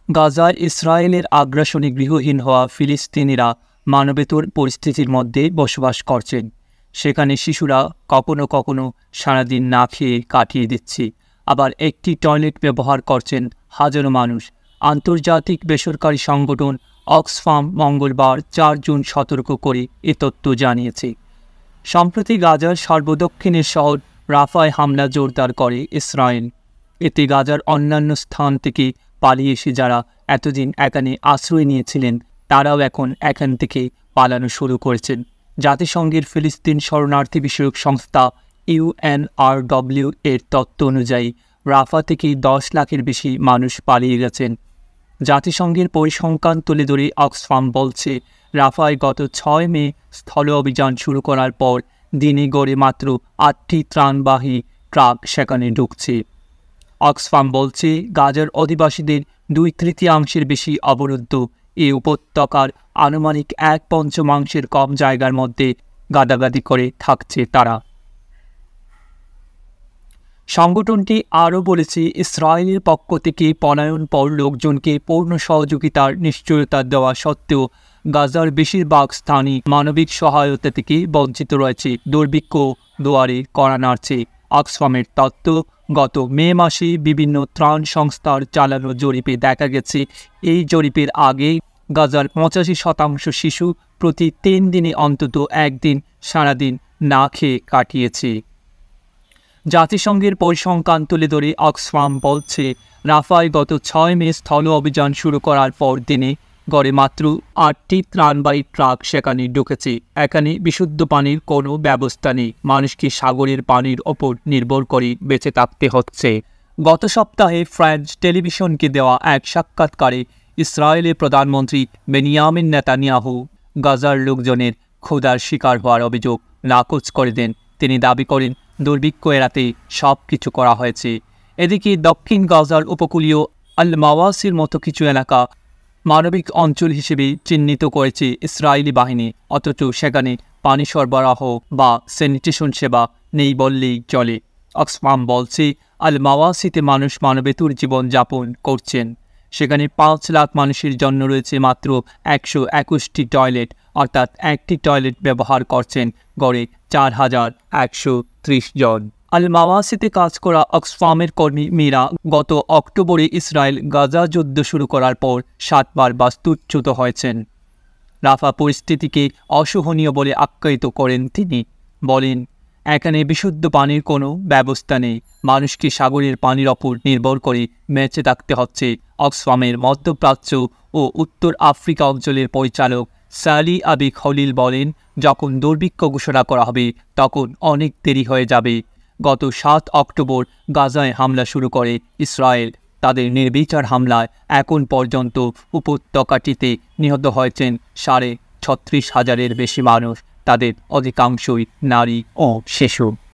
গাজায় ইসরায়েলের আগ্রাসনে গৃহহীন হওয়া ফিলিস্তিনিরা মানবেতর পরিস্থিতির মধ্যে বসবাস করছেন। সেখানে শিশুরা কখনো কখনো সারাদিন না খেয়ে কাটিয়ে দিচ্ছে, আবার একটি টয়লেট ব্যবহার করছেন হাজারো মানুষ। আন্তর্জাতিক বেসরকারি সংগঠন অক্সফাম মঙ্গলবার 4 জুন সতর্ক করে এ তথ্য জানিয়েছে। সম্প্রতি গাজার সর্বদক্ষিণের শহর রাফায় হামলা জোরদার করে ইসরায়েল। এতে গাজার অন্যান্য স্থান থেকে পালিয়ে এসে যারা এতদিন এখানে আশ্রয় নিয়েছিলেন তারাও এখন এখান থেকে পালানো শুরু করেছেন। জাতিসংঘের ফিলিস্তিন শরণার্থী বিষয়ক সংস্থা UNRW এর তথ্য অনুযায়ী রাফা থেকে 10 লাখের বেশি মানুষ পালিয়ে গেছেন। জাতিসংঘের পরিসংখ্যান তুলে ধরে অক্সফাম বলছে, রাফায় গত 6 মে স্থল অভিযান শুরু করার পর দিনে গড়ে মাত্র 8টি ত্রাণবাহী ট্রাক সেখানে ঢুকছে। অক্সফাম বলছে, গাজার অধিবাসীদের 2/3 বেশি অবরুদ্ধ। এ উপত্যকার আনুমানিক 1/5 কম জায়গার মধ্যে গাদাগাদি করে থাকছে তারা। সংগঠনটি আরও বলেছে, ইসরায়েলের পক্ষ থেকে পলায়নপর লোকজনকে পূর্ণ সহযোগিতার নিশ্চয়তা দেওয়া সত্ত্বেও গাজার বেশিরভাগ স্থানই মানবিক সহায়তা থেকে বঞ্চিত রয়েছে। দুর্ভিক্ষ দুয়ারে কড়া নাড়ছে। অক্সফামের তথ্য, গত মে মাসে বিভিন্ন ত্রাণ সংস্থার চালানো জরিপে দেখা গেছে, এই জরিপের আগে গাজার 85% শিশু প্রতি 3 দিনে অন্তত একদিন সারাদিন না খেয়ে কাটিয়েছে। জাতিসংঘের পরিসংখ্যান তুলে ধরে অক্সফাম বলছে, রাফায় গত 6 মে স্থল অভিযান শুরু করার পর দিনে গড়ে মাত্র 8টি ত্রাণবাহী ট্রাক সেখানে ঢুকেছে। এখানে বিশুদ্ধ পানির কোনো ব্যবস্থা নেই। মানুষকে সাগরের পানির ওপর নির্ভর করে বেঁচে থাকতে হচ্ছে। গত সপ্তাহে ফ্রেঞ্চ টেলিভিশনকে দেওয়া এক সাক্ষাৎকারে ইসরায়েলের প্রধানমন্ত্রী বেনিয়ামিন নেতানিয়াহু গাজার লোকজনের ক্ষুধার শিকার হওয়ার অভিযোগ নাকচ করে দেন। তিনি দাবি করেন, দুর্ভিক্ষ এড়াতে সব কিছু করা হয়েছে। এদিকে দক্ষিণ গাজার উপকূলীয় আল মাওয়াসির মতো কিছু এলাকা মানবিক অঞ্চল হিসেবে চিহ্নিত করেছে ইসরায়েলি বাহিনী, অথচ সেখানে পানি সরবরাহ বা স্যানিটেশন সেবা নেই বললেই চলে। অক্সফাম বলছে, আল মাওয়াসিতে মানুষ মানবেতর জীবনযাপন করছেন। সেখানে 5 লাখ মানুষের জন্য রয়েছে মাত্র 121টি টয়লেট, অর্থাৎ একটি টয়লেট ব্যবহার করছেন গড়ে 4130 জন। আল মাওয়াসিতে কাজ করা অক্সফামের কর্মীরা গত অক্টোবরে ইসরায়েল গাজা যুদ্ধ শুরু করার পর 7 বার বাস্তুচ্যুত হয়েছেন। রাফা পরিস্থিতিকে অসহনীয় বলে আখ্যায়িত করেন তিনি। বলেন, এখানে বিশুদ্ধ পানির কোনো ব্যবস্থা নেই। মানুষকে সাগরের পানির ওপর নির্ভর করে বেঁচে থাকতে হচ্ছে। অক্সফামের মধ্যপ্রাচ্য ও উত্তর আফ্রিকা অঞ্চলের পরিচালক সালি আবি খলিল বলেন, যখন দুর্ভিক্ষ ঘোষণা করা হবে তখন অনেক দেরি হয়ে যাবে। গত 7 অক্টোবর গাজায় হামলা শুরু করে ইসরায়েল। তাদের নির্বিচার হামলায় এখন পর্যন্ত উপত্যকাটিতে নিহত হয়েছেন 36,500 বেশি মানুষ। তাদের অধিকাংশই নারী ও শিশু।